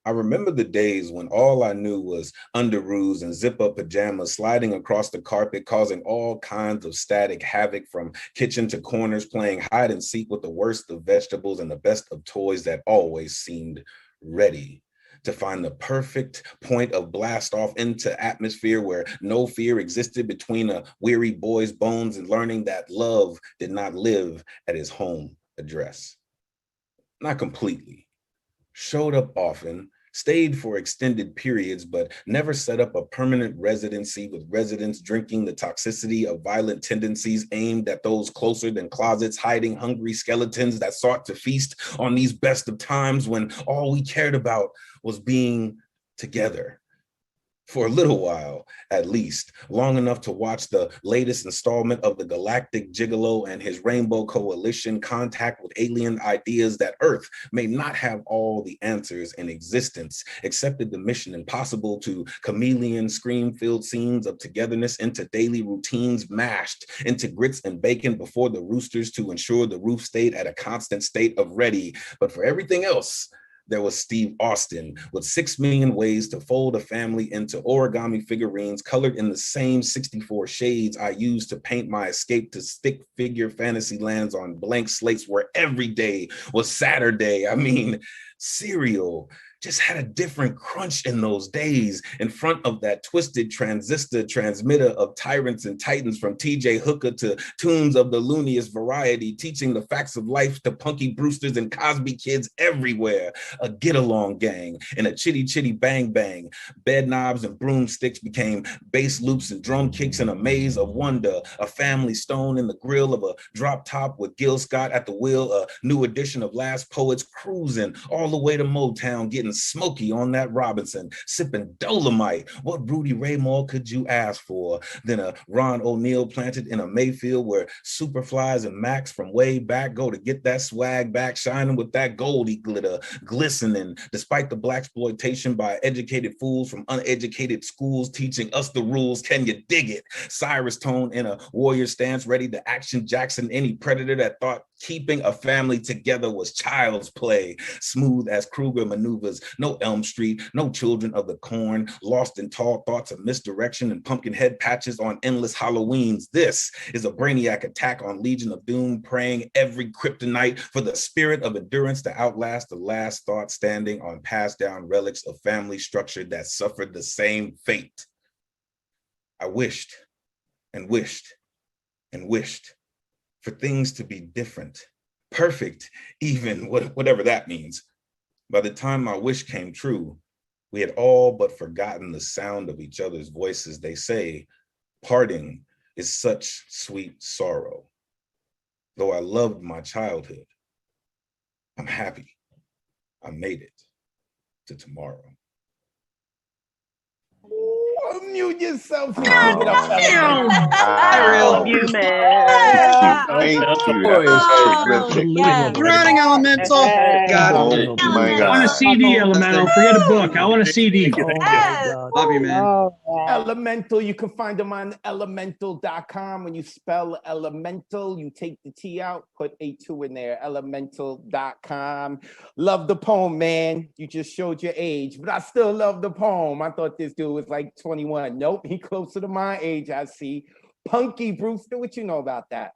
I remember the days when all I knew was underoos and zip-up pajamas sliding across the carpet, causing all kinds of static havoc from kitchen to corners, playing hide and seek with the worst of vegetables and the best of toys that always seemed ready to find the perfect point of blast off into atmosphere where no fear existed between a weary boy's bones and learning that love did not live at his home address. Not completely. Showed up often, stayed for extended periods, but never set up a permanent residency with residents drinking the toxicity of violent tendencies aimed at those closer than closets, hiding hungry skeletons that sought to feast on these best of times when all we cared about was being together. For a little while, at least, long enough to watch the latest installment of the Galactic Gigolo and his Rainbow Coalition contact with alien ideas that Earth may not have all the answers in existence, accepted the mission impossible to chameleon scream-filled scenes of togetherness into daily routines mashed into grits and bacon before the roosters to ensure the roof stayed at a constant state of ready. But for everything else, there was Steve Austin with 6 million ways to fold a family into origami figurines colored in the same 64 shades I used to paint my escape to stick figure fantasy lands on blank slates where every day was Saturday. I mean, cereal just had a different crunch in those days in front of that twisted transistor transmitter of tyrants and titans from TJ Hooker to tunes of the looniest variety, teaching the facts of life to Punky Brewsters and Cosby kids everywhere. A get-along gang and a chitty-chitty bang-bang. Bed knobs and broomsticks became bass loops and drum kicks in a maze of wonder. A family stone in the grill of a drop top with Gil Scott at the wheel. A new edition of Last Poets cruising all the way to Motown, getting smoky on that Robinson, sipping Dolomite. What Rudy Ray Moore could you ask for? Then a Ron O'Neal planted in a Mayfield where Superflies and Max from way back go to get that swag back, shining with that goldy glitter, glistening despite the blaxploitation by educated fools from uneducated schools teaching us the rules. Can you dig it? Cyrus Tone in a warrior stance, ready to action Jackson any predator that thought keeping a family together was child's play. Smooth as Kruger maneuvers, no Elm Street, no Children of the Corn, lost in tall thoughts of misdirection and pumpkin head patches on endless Halloweens. This is a brainiac attack on Legion of Doom, praying every kryptonite for the spirit of endurance to outlast the last thought standing on passed down relics of family structure that suffered the same fate. I wished and wished and wished for things to be different, perfect, even, whatever that means. By the time my wish came true, we had all but forgotten the sound of each other's voices. They say, parting is such sweet sorrow. Though I loved my childhood, I'm happy I made it to tomorrow. Mute yourself. Real human. You're running, Elemental. God. Oh my I God. want a CD, Elemental. Forget a book. I want a CD. Love you, man. Elemental, you can find them on elemental.com. When you spell elemental, you take the T out, put a 2 in there, elemental.com. Love the poem, man. You just showed your age, but I still love the poem. I thought this dude was like 21. Nope, he closer to my age, I see. Punky Brewster, what you know about that?